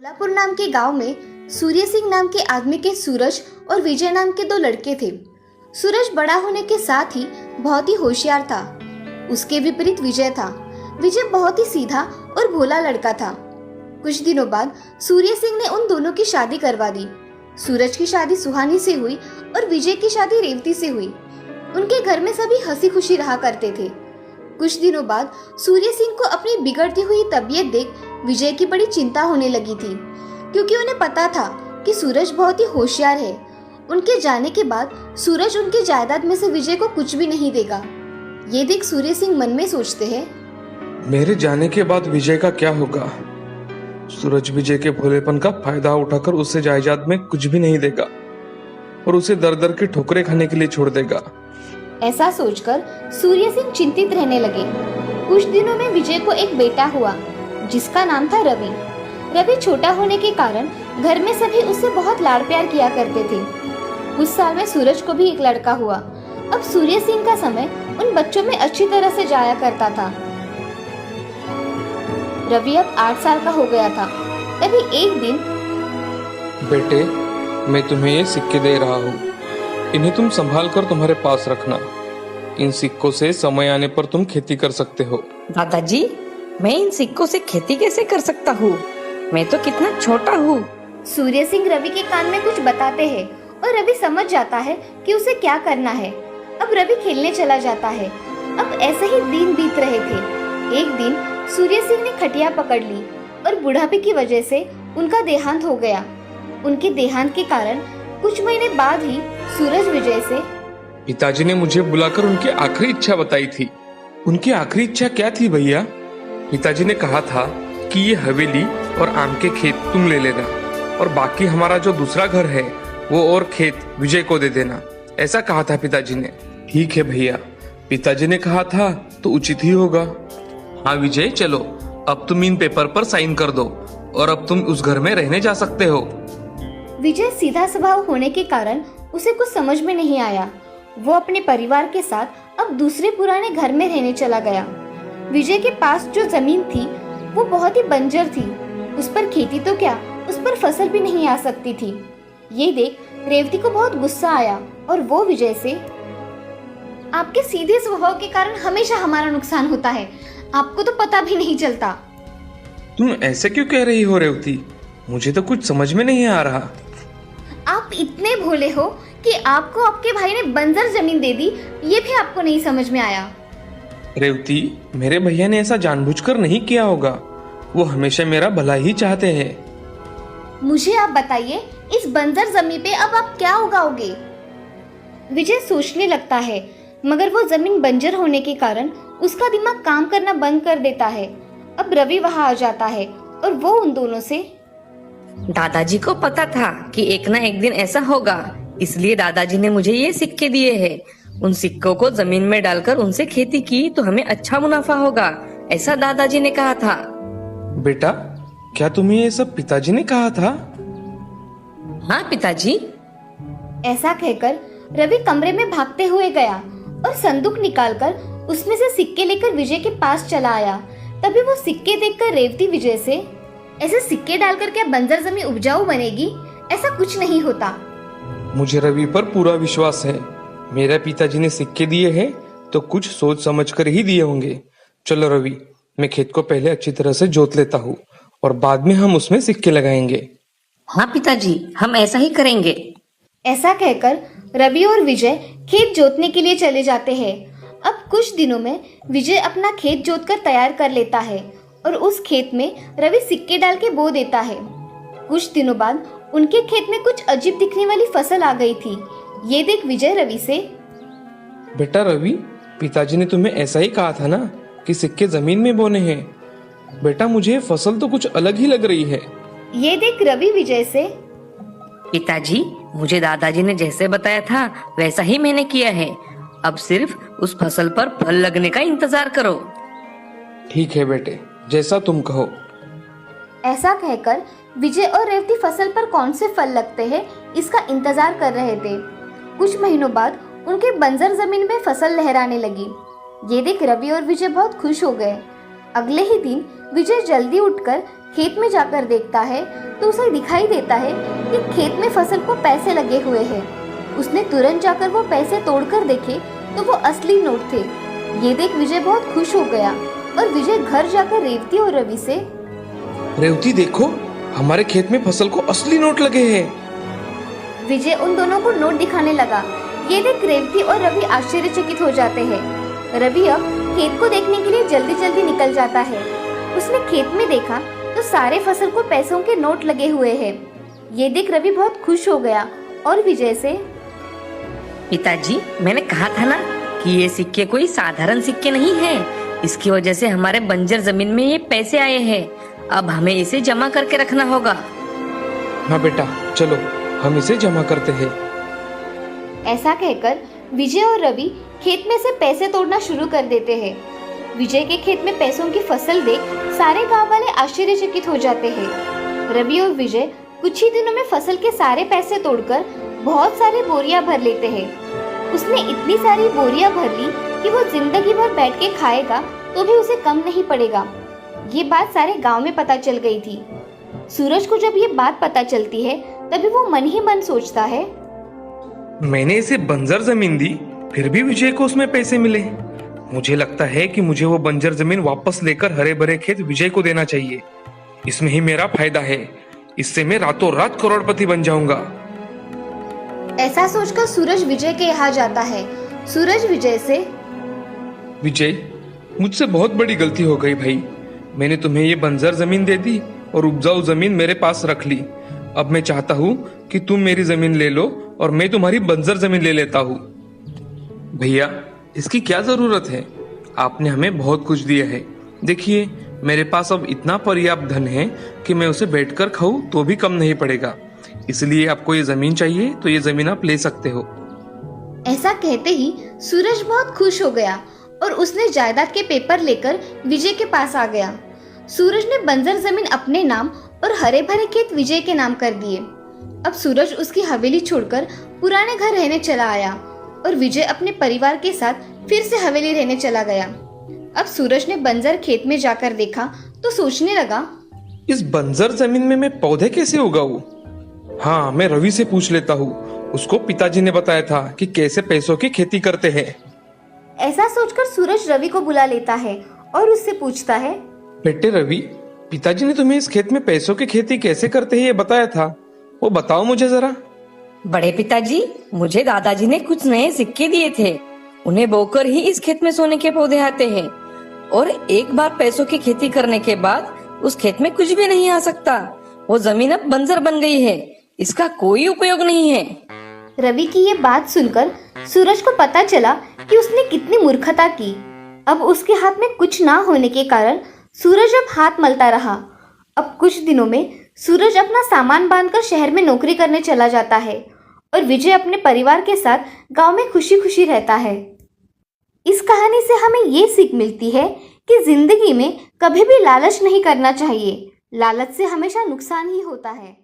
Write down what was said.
कोल्हापुर नाम के गांव में सूर्य सिंह नाम के आदमी के सूरज और विजय नाम के दो लड़के थे। सूरज बड़ा होने के साथ ही बहुत ही होशियार था। उसके विपरीत विजय था। विजय बहुत ही सीधा और भोला लड़का था। कुछ दिनों बाद सूर्य सिंह ने उन दोनों की शादी करवा दी। सूरज की शादी सुहानी से हुई और विजय की शादी रेवती से हुई। उनके घर में सभी हंसी खुशी रहा करते थे। कुछ दिनों बाद सूर्य सिंह को अपनी बिगड़ती हुई तबीयत देख विजय की बड़ी चिंता होने लगी थी, क्योंकि उन्हें पता था कि सूरज बहुत ही होशियार है। उनके जाने के बाद सूरज उनकी जायदाद में से विजय को कुछ भी नहीं देगा। ये देख सूर्य सिंह मन में सोचते हैं, मेरे जाने के बाद विजय का क्या होगा। सूरज विजय के भोलेपन का फायदा उठाकर उसे जायदाद में कुछ भी नहीं देगा और उसे दर दर की ठोकरें खाने के लिए छोड़ देगा। ऐसा सोचकर सूर्य सिंह चिंतित रहने लगे। कुछ दिनों में विजय को एक बेटा हुआ जिसका नाम था रवि। रवि छोटा होने के कारण घर में सभी उससे बहुत लाड़ प्यार किया करते थे। कुछ साल में सूरज को भी एक लड़का हुआ। अब सूर्य सिंह का समय उन बच्चों में अच्छी तरह से जाया करता था। रवि अब 8 साल का हो गया था। तभी एक दिन, बेटे, मैं तुम्हें ये सिक्के दे रहा हूँ, इन्हें तुम संभाल कर तुम्हारे पास रखना। इन सिक्कों से समय आने पर तुम खेती कर सकते हो। दादाजी, मैं इन सिक्कों से खेती कैसे कर सकता हूँ? मैं तो कितना छोटा हूँ। सूर्य सिंह रवि के कान में कुछ बताते हैं और रवि समझ जाता है कि उसे क्या करना है। अब रवि खेलने चला जाता है। अब ऐसे ही दिन बीत रहे थे। एक दिन सूर्य सिंह ने खटिया पकड़ ली और बुढ़ापे की वजह से उनका देहांत हो गया। उनके देहांत के कारण कुछ महीने बाद ही सूरज विजय से, पिताजी ने मुझे बुलाकर उनकी आखिरी इच्छा बताई थी। उनकी आखिरी इच्छा क्या थी भैया? पिताजी ने कहा था कि ये हवेली और आम के खेत तुम ले लेना और बाकी हमारा जो दूसरा घर है वो और खेत विजय को दे देना। ऐसा कहा था पिताजी ने। ठीक है भैया, पिताजी ने कहा था तो उचित ही होगा। हाँ विजय, चलो अब तुम इन पेपर पर साइन कर दो और अब तुम उस घर में रहने जा सकते हो। विजय सीधा स्वभाव होने के कारण उसे कुछ समझ में नहीं आया। वो अपने परिवार के साथ अब दूसरे पुराने घर में रहने चला गया। विजय के पास जो जमीन थी वो बहुत ही बंजर थी। उस पर खेती तो क्या, उस पर फसल भी नहीं आ सकती थी। ये देख रेवती को बहुत गुस्सा आया और वो विजय से, आपके सीधे स्वभाव के कारण हमेशा हमारा नुकसान होता है। आपको तो पता भी नहीं चलता। तुम ऐसे क्यों कह रही हो रेवती? मुझे तो कुछ समझ में नहीं आ रहा। आप इतने भोले हो कि आपको आपके भाई ने बंजर जमीन दे दी, ये भी आपको नहीं समझ में आया। रेवती, मेरे भैया ने ऐसा जानबूझकर नहीं किया होगा। वो हमेशा मेरा भला ही चाहते हैं। मुझे आप बताइए, इस बंजर जमीन पे अब आप क्या उगाओगे? विजय सोचने लगता है, मगर वो जमीन बंजर होने के कारण उसका दिमाग काम करना बंद कर देता है। अब रवि वहां आ जाता है और वो उन दोनों से, दादाजी को पता था कि एक ना एक दिन ऐसा होगा, इसलिए दादाजी ने मुझे ये सिक्के दिए हैं। उन सिक्कों को जमीन में डालकर उनसे खेती की तो हमें अच्छा मुनाफा होगा, ऐसा दादाजी ने कहा था। बेटा, क्या तुम्हें ये सब पिताजी ने कहा था? हाँ पिताजी। ऐसा कहकर रवि कमरे में भागते हुए गया और संदूक निकालकर उसमें से सिक्के लेकर विजय के पास चला आया। तभी वो सिक्के देखकर रेवती विजय से, ऐसे सिक्के डालकर क्या बंजर जमीन उपजाऊ बनेगी? ऐसा कुछ नहीं होता। मुझे रवि पर पूरा विश्वास है। मेरे पिताजी ने सिक्के दिए हैं तो कुछ सोच समझ कर ही दिए होंगे। चलो रवि, मैं खेत को पहले अच्छी तरह से जोत लेता हूँ और बाद में हम उसमें सिक्के लगाएंगे। हाँ पिताजी, हम ऐसा ही करेंगे। ऐसा कहकर रवि और विजय खेत जोतने के लिए चले जाते हैं। अब कुछ दिनों में विजय अपना खेत जोतकर तैयार कर लेता है और उस खेत में रवि सिक्के डाल के बो देता है। कुछ दिनों बाद उनके खेत में कुछ अजीब दिखने वाली फसल आ गई थी। ये देख विजय रवि से, बेटा रवि, पिताजी ने तुम्हें ऐसा ही कहा था ना कि सिक्के जमीन में बोने हैं। बेटा, मुझे फसल तो कुछ अलग ही लग रही है। ये देख रवि विजय से, पिताजी, मुझे दादाजी ने जैसे बताया था वैसा ही मैंने किया है। अब सिर्फ उस फसल पर फल लगने का इंतजार करो। ठीक है बेटे, जैसा तुम कहो। ऐसा कहकर विजय और रेवती फसल पर कौन से फल लगते हैं इसका इंतजार कर रहे थे। कुछ महीनों बाद उनके बंजर जमीन में फसल लहराने लगी। ये देख रवि और विजय बहुत खुश हो गए। अगले ही दिन विजय जल्दी उठकर खेत में जाकर देखता है तो उसे दिखाई देता है कि खेत में फसल को पैसे लगे हुए हैं। उसने तुरंत जाकर वो पैसे तोड़कर देखे तो वो असली नोट थे। ये देख विजय बहुत खुश हो गया और विजय घर जाकर रेवती और रवि से, रेवती देखो, हमारे खेत में फसल को असली नोट लगे हैं। विजय उन दोनों को नोट दिखाने लगा। ये देख रेवती और रवि आश्चर्यचकित हो जाते हैं। रवि अब खेत को देखने के लिए जल्दी जल्दी निकल जाता है। उसने खेत में देखा तो सारे फसल को पैसों के नोट लगे हुए हैं। ये देख रवि बहुत खुश हो गया और विजय से, पिताजी, मैंने कहा था ना कि ये सिक्के कोई साधारण सिक्के नहीं हैं। इसकी वजह से हमारे बंजर जमीन में ये पैसे आए हैं। अब हमें इसे जमा करके रखना होगा। हाँ बेटा, चलो हम इसे जमा करते हैं। ऐसा कहकर विजय और रवि खेत में से पैसे तोड़ना शुरू कर देते हैं। विजय के खेत में पैसों की फसल देख सारे गांव वाले आश्चर्यचकित हो जाते हैं। रवि और विजय कुछ ही दिनों में फसल के सारे पैसे तोड़कर बहुत सारे बोरियां भर लेते हैं। उसने इतनी सारी बोरियां भर ली कि वो जिंदगी भर बैठ के खाएगा तो भी उसे कम नहीं पड़ेगा। ये बात सारे गांव में पता चल गई थी। सूरज को जब ये बात पता चलती है तभी वो मन ही मन सोचता है, मैंने इसे बंजर जमीन दी, फिर भी विजय को उसमें पैसे मिले। मुझे लगता है कि मुझे वो बंजर जमीन वापस लेकर हरे भरे खेत विजय को देना चाहिए। इसमें ही मेरा फायदा है। इससे मैं रातों रात करोड़पति बन जाऊंगा। ऐसा सोचकर सूरज विजय के यहाँ जाता है। सूरज विजय से, विजय, मुझसे बहुत बड़ी गलती हो गई भाई। मैंने तुम्हें ये बंजर जमीन दे दी और उपजाऊ जमीन मेरे पास रख ली। अब मैं चाहता हूँ कि तुम मेरी जमीन ले लो और मैं तुम्हारी बंजर जमीन ले लेता हूँ। भैया, इसकी क्या जरूरत है? आपने हमें बहुत कुछ दिया है। देखिए, मेरे पास अब इतना पर्याप्त धन है कि मैं उसे बैठकर खाऊं तो भी कम नहीं पड़ेगा। इसलिए आपको ये जमीन चाहिए तो ये जमीन आप ले सकते हो। ऐसा कहते ही सूरज बहुत खुश हो गया और उसने जायदाद के पेपर लेकर विजय के पास आ गया। सूरज ने बंजर जमीन अपने नाम और हरे भरे खेत विजय के नाम कर दिए। अब सूरज उसकी हवेली छोड़कर पुराने घर रहने चला आया और विजय अपने परिवार के साथ फिर से हवेली रहने चला गया। अब सूरज ने बंजर खेत में जाकर देखा तो सोचने लगा, इस बंजर जमीन में मैं पौधे कैसे उगाऊं? हाँ, मैं रवि से पूछ लेता हूँ। उसको पिताजी ने बताया था कि कैसे पैसों की खेती करते हैं। ऐसा सोचकर सूरज रवि को बुला लेता है और उससे पूछता है, बेटे रवि, पिताजी ने तुम्हें इस खेत में पैसों की खेती कैसे करते हैं ये बताया था, वो बताओ मुझे जरा। बड़े पिताजी, मुझे दादाजी ने कुछ नए सिक्के दिए थे। उन्हें बोकर ही इस खेत में सोने के पौधे आते हैं और एक बार पैसों की खेती करने के बाद उस खेत में कुछ भी नहीं आ सकता। वो जमीन अब बंजर बन गई है। इसका कोई उपयोग नहीं है। रवि की ये बात सुनकर सूरज को पता चला कि उसने कितनी मूर्खता की। अब उसके हाथ में कुछ ना होने के कारण सूरज अब हाथ मलता रहा। अब कुछ दिनों में सूरज अपना सामान बांधकर शहर में नौकरी करने चला जाता है और विजय अपने परिवार के साथ गांव में खुशी खुशी रहता है। इस कहानी से हमें ये सीख मिलती है कि जिंदगी में कभी भी लालच नहीं करना चाहिए। लालच से हमेशा नुकसान ही होता है।